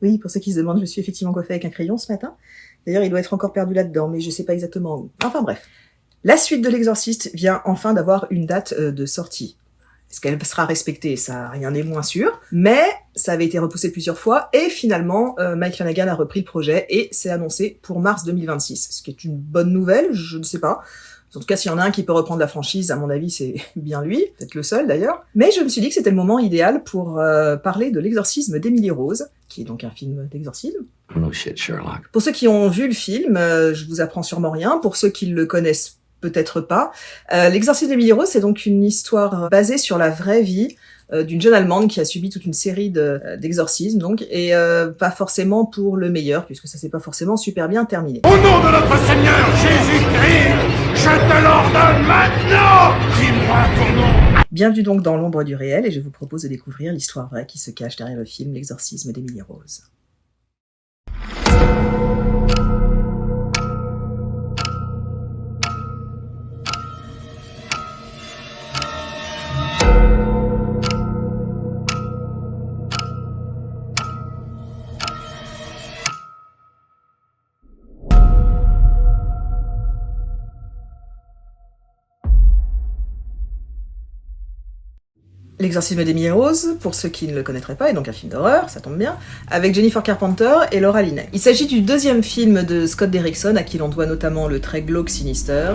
Oui, pour ceux qui se demandent, je suis effectivement coiffée avec un crayon ce matin. D'ailleurs, il doit être encore perdu là-dedans, mais je sais pas exactement où. Enfin bref. La suite de l'Exorciste vient enfin d'avoir une date de sortie. Est-ce qu'elle sera respectée? Ça, rien n'est moins sûr. Mais ça avait été repoussé plusieurs fois et finalement, Mike Flanagan a repris le projet et c'est annoncé pour mars 2026. Ce qui est une bonne nouvelle, je ne sais pas. En tout cas, s'il y en a un qui peut reprendre la franchise, à mon avis, c'est bien lui, peut-être le seul d'ailleurs. Mais je me suis dit que c'était le moment idéal pour parler de l'exorcisme d'Emily Rose, qui est donc un film d'exorcisme. No shit, Sherlock. Pour ceux qui ont vu le film, je vous apprends sûrement rien. Pour ceux qui le connaissent peut-être pas, l'exorcisme d'Emily Rose, c'est donc une histoire basée sur la vraie vie d'une jeune Allemande qui a subi toute une série d'exorcismes, donc, et pas forcément pour le meilleur, puisque ça s'est pas forcément super bien terminé. Au nom de notre Seigneur Jésus-Christ, je te l'ordonne maintenant! Dis-moi ton nom! Bienvenue donc dans l'ombre du réel, et je vous propose de découvrir l'histoire vraie qui se cache derrière le film L'exorcisme d'Emily Rose. L'exorcisme d'Emily Rose, pour ceux qui ne le connaîtraient pas, est donc un film d'horreur, ça tombe bien, avec Jennifer Carpenter et Laura Linney. Il s'agit du deuxième film de Scott Derrickson, à qui l'on doit notamment le très glauque Sinister,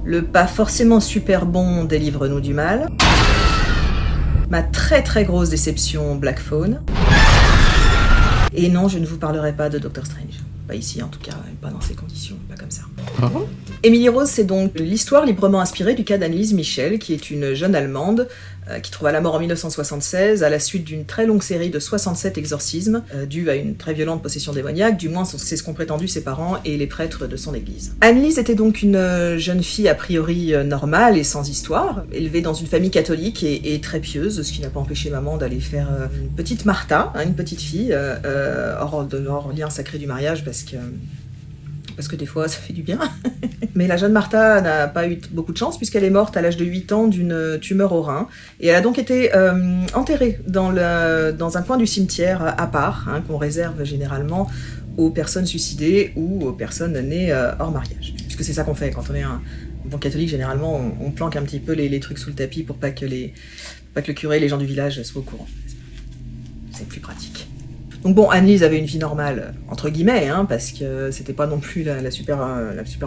le pas forcément super bon Délivre-nous du mal, ma très très grosse déception Black Phone, et non, je ne vous parlerai pas de Doctor Strange. Pas ici en tout cas, pas dans ces conditions, pas comme ça. Emily Rose, c'est donc l'histoire librement inspirée du cas d'Anneliese Michel, qui est une jeune Allemande qui trouva la mort en 1976 à la suite d'une très longue série de 67 exorcismes dus à une très violente possession démoniaque, du moins c'est ce qu'ont prétendu ses parents et les prêtres de son église. Anneliese était donc une jeune fille a priori normale et sans histoire, élevée dans une famille catholique et très pieuse, ce qui n'a pas empêché maman d'aller faire une petite Martha, une petite fille, hors lien sacré du mariage, parce que des fois ça fait du bien. Mais la jeune Martha n'a pas eu beaucoup de chance puisqu'elle est morte à l'âge de 8 ans d'une tumeur au rein. Et elle a donc été enterrée dans un coin du cimetière à part, qu'on réserve généralement aux personnes suicidées ou aux personnes nées hors mariage. Puisque c'est ça qu'on fait quand on est un bon catholique, généralement on planque un petit peu les trucs sous le tapis pour pas que le curé et les gens du village soient au courant. C'est plus pratique. Donc bon, Anneliese avait une vie normale, entre guillemets, parce que c'était pas non plus la super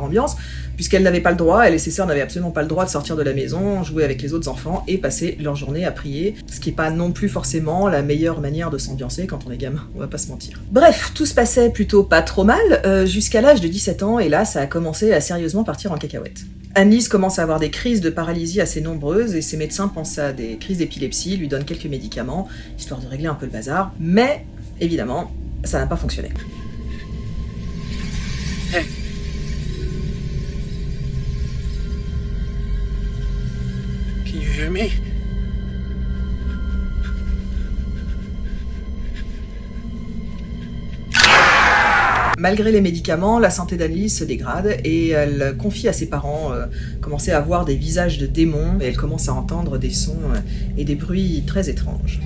ambiance, puisqu'elle n'avait pas le droit, elle et ses sœurs n'avaient absolument pas le droit de sortir de la maison, jouer avec les autres enfants et passer leur journée à prier, ce qui est pas non plus forcément la meilleure manière de s'ambiancer quand on est gamin, on va pas se mentir. Bref, tout se passait plutôt pas trop mal, jusqu'à l'âge de 17 ans, et là ça a commencé à sérieusement partir en cacahuète. Anneliese commence à avoir des crises de paralysie assez nombreuses, et ses médecins pensent à des crises d'épilepsie, lui donnent quelques médicaments, histoire de régler un peu le bazar, mais évidemment, ça n'a pas fonctionné. Hey. Can you hear me? Malgré les médicaments, la santé d'Anneliese se dégrade et elle confie à ses parents commencer à voir des visages de démons et elle commence à entendre des sons et des bruits très étranges.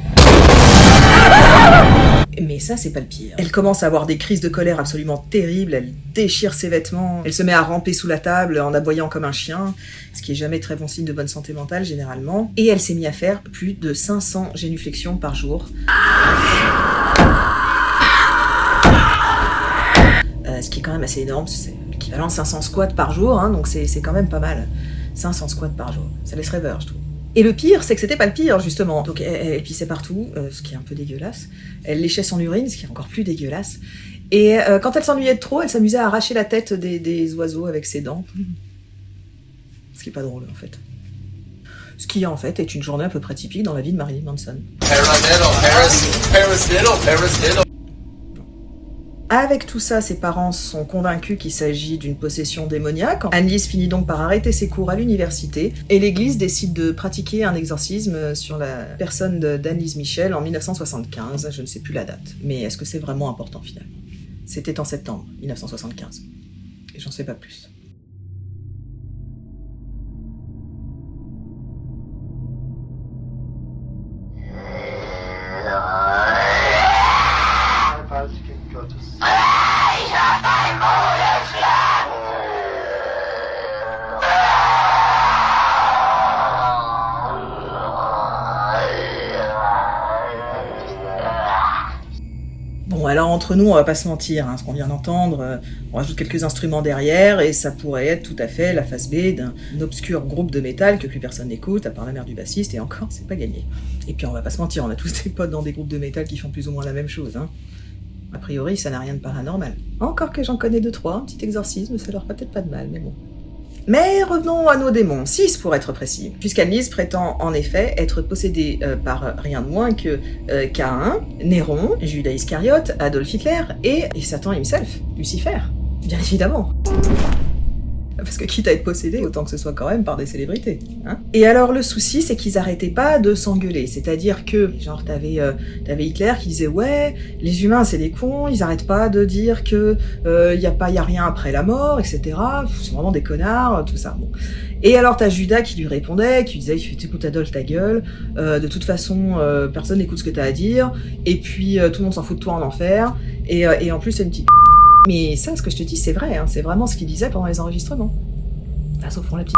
Mais ça, c'est pas le pire. Elle commence à avoir des crises de colère absolument terribles, elle déchire ses vêtements, elle se met à ramper sous la table en aboyant comme un chien, ce qui est jamais très bon signe de bonne santé mentale généralement, et elle s'est mise à faire plus de 500 génuflexions par jour. Ce qui est quand même assez énorme, c'est l'équivalent de 500 squats par jour, donc c'est quand même pas mal. 500 squats par jour, ça laisse rêveur, je trouve. Et le pire, c'est que c'était pas le pire, justement. Donc elle pissait partout, ce qui est un peu dégueulasse. Elle léchait son urine, ce qui est encore plus dégueulasse. Et quand elle s'ennuyait de trop, elle s'amusait à arracher la tête des oiseaux avec ses dents. Ce qui est pas drôle, en fait. Ce qui, en fait, est une journée à peu près typique dans la vie de Marilyn Manson. Avec tout ça, ses parents sont convaincus qu'il s'agit d'une possession démoniaque. Anneliese finit donc par arrêter ses cours à l'université et l'église décide de pratiquer un exorcisme sur la personne d'Anneliese Michel en 1975. Je ne sais plus la date, mais est-ce que c'est vraiment important finalement? C'était en septembre 1975 et j'en sais pas plus. Bon, alors entre nous, on va pas se mentir, hein, ce qu'on vient d'entendre, on rajoute quelques instruments derrière et ça pourrait être tout à fait la face B d'un obscur groupe de métal que plus personne n'écoute, à part la mère du bassiste, et encore, c'est pas gagné. Et puis on va pas se mentir, on a tous des potes dans des groupes de métal qui font plus ou moins la même chose, hein. A priori, ça n'a rien de paranormal. Encore que j'en connais 2-3, un petit exorcisme, ça leur fera peut-être pas de mal, mais bon. Mais revenons à nos démons, 6 pour être précis, puisqu'Annelise prétend en effet être possédée par rien de moins que Caïn, Néron, Judas Iscariote, Adolf Hitler et Satan himself, Lucifer, bien évidemment. Parce que quitte à être possédé, autant que ce soit quand même par des célébrités. Hein. Et alors le souci, c'est qu'ils arrêtaient pas de s'engueuler. C'est-à-dire que, genre, t'avais Hitler qui disait « Ouais, les humains, c'est des cons, ils arrêtent pas de dire que y a rien après la mort, etc. C'est vraiment des connards, tout ça. » Bon. Et alors t'as Judas qui lui répondait, qui lui disait « Écoute Adolphe, ta gueule, de toute façon, personne n'écoute ce que t'as à dire, et puis tout le monde s'en fout de toi en enfer, et en plus c'est une petite... » Mais ça, ce que je te dis, c'est vrai, hein, c'est vraiment ce qu'il disait pendant les enregistrements. Enfin, sauf pour la petite...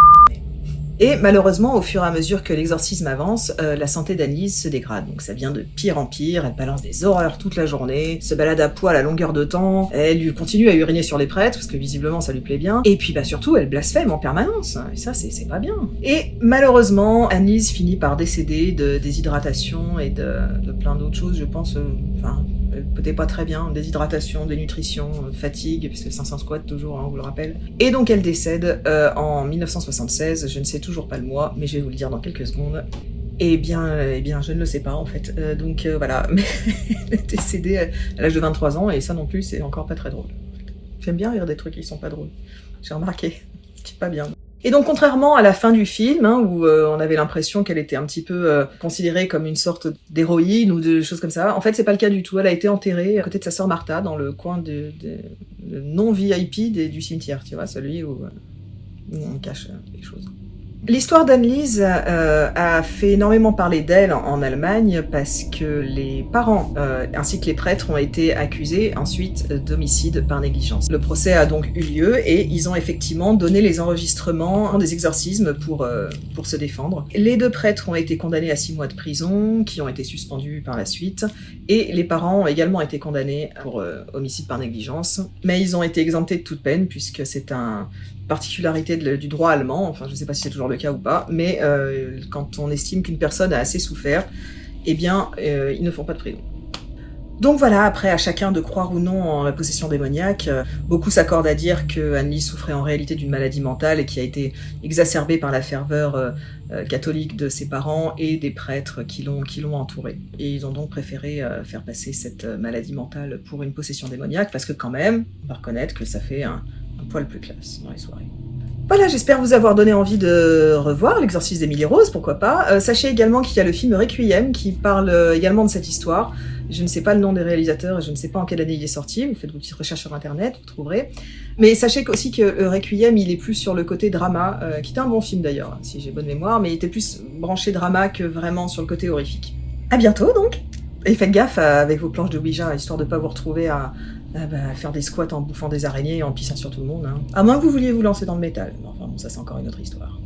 Et malheureusement, au fur et à mesure que l'exorcisme avance, la santé d'Annelise se dégrade. Donc ça vient de pire en pire, elle balance des horreurs toute la journée, se balade à poil à longueur de temps, elle lui continue à uriner sur les prêtres, parce que visiblement ça lui plaît bien, et puis surtout, elle blasphème en permanence, et ça c'est pas bien. Et malheureusement, Annelise finit par décéder de déshydratation et de plein d'autres choses, je pense, peut-être pas très bien, déshydratation, dénutrition, fatigue, puisque 500 squats toujours, hein, on vous le rappelle. Et donc elle décède en 1976, je ne sais toujours pas le mois, mais je vais vous le dire dans quelques secondes. Eh bien, je ne le sais pas en fait. Donc voilà, mais elle est décédée à l'âge de 23 ans, et ça non plus, c'est encore pas très drôle. J'aime bien rire des trucs qui sont pas drôles. J'ai remarqué, c'est pas bien. Et donc, contrairement à la fin du film, hein, où on avait l'impression qu'elle était un petit peu considérée comme une sorte d'héroïne ou de choses comme ça, en fait, c'est pas le cas du tout. Elle a été enterrée à côté de sa sœur Martha, dans le coin de non-VIP du cimetière, tu vois, celui où on cache les choses. L'histoire d'Annelise a fait énormément parler d'elle en Allemagne parce que les parents ainsi que les prêtres ont été accusés ensuite d'homicide par négligence. Le procès a donc eu lieu et ils ont effectivement donné les enregistrements des exorcismes pour se défendre. Les 2 prêtres ont été condamnés à 6 mois de prison, qui ont été suspendus par la suite, et les parents ont également été condamnés pour homicide par négligence, mais ils ont été exemptés de toute peine puisque c'est une particularité du droit allemand, enfin je sais pas si c'est toujours le cas ou pas, mais quand on estime qu'une personne a assez souffert, eh bien ils ne font pas de prison. Donc voilà, après à chacun de croire ou non en la possession démoniaque, beaucoup s'accordent à dire que Annelise souffrait en réalité d'une maladie mentale et qui a été exacerbée par la ferveur catholique de ses parents et des prêtres qui l'ont entourée. Et ils ont donc préféré faire passer cette maladie mentale pour une possession démoniaque, parce que quand même, on va reconnaître que ça fait un poil plus classe dans les soirées. Voilà, j'espère vous avoir donné envie de revoir l'exorcisme d'Emily Rose, pourquoi pas. Sachez également qu'il y a le film Requiem qui parle également de cette histoire. Je ne sais pas le nom des réalisateurs et je ne sais pas en quelle année il est sorti. Vous faites vos petites recherches sur internet, vous trouverez. Mais sachez aussi que Requiem, il est plus sur le côté drama, qui était un bon film d'ailleurs, si j'ai bonne mémoire, mais il était plus branché drama que vraiment sur le côté horrifique. À bientôt donc. Et faites gaffe avec vos planches de Ouija, histoire de ne pas vous retrouver à faire des squats en bouffant des araignées et en pissant sur tout le monde. Hein. À moins que vous vouliez vous lancer dans le métal. Enfin bon, ça c'est encore une autre histoire.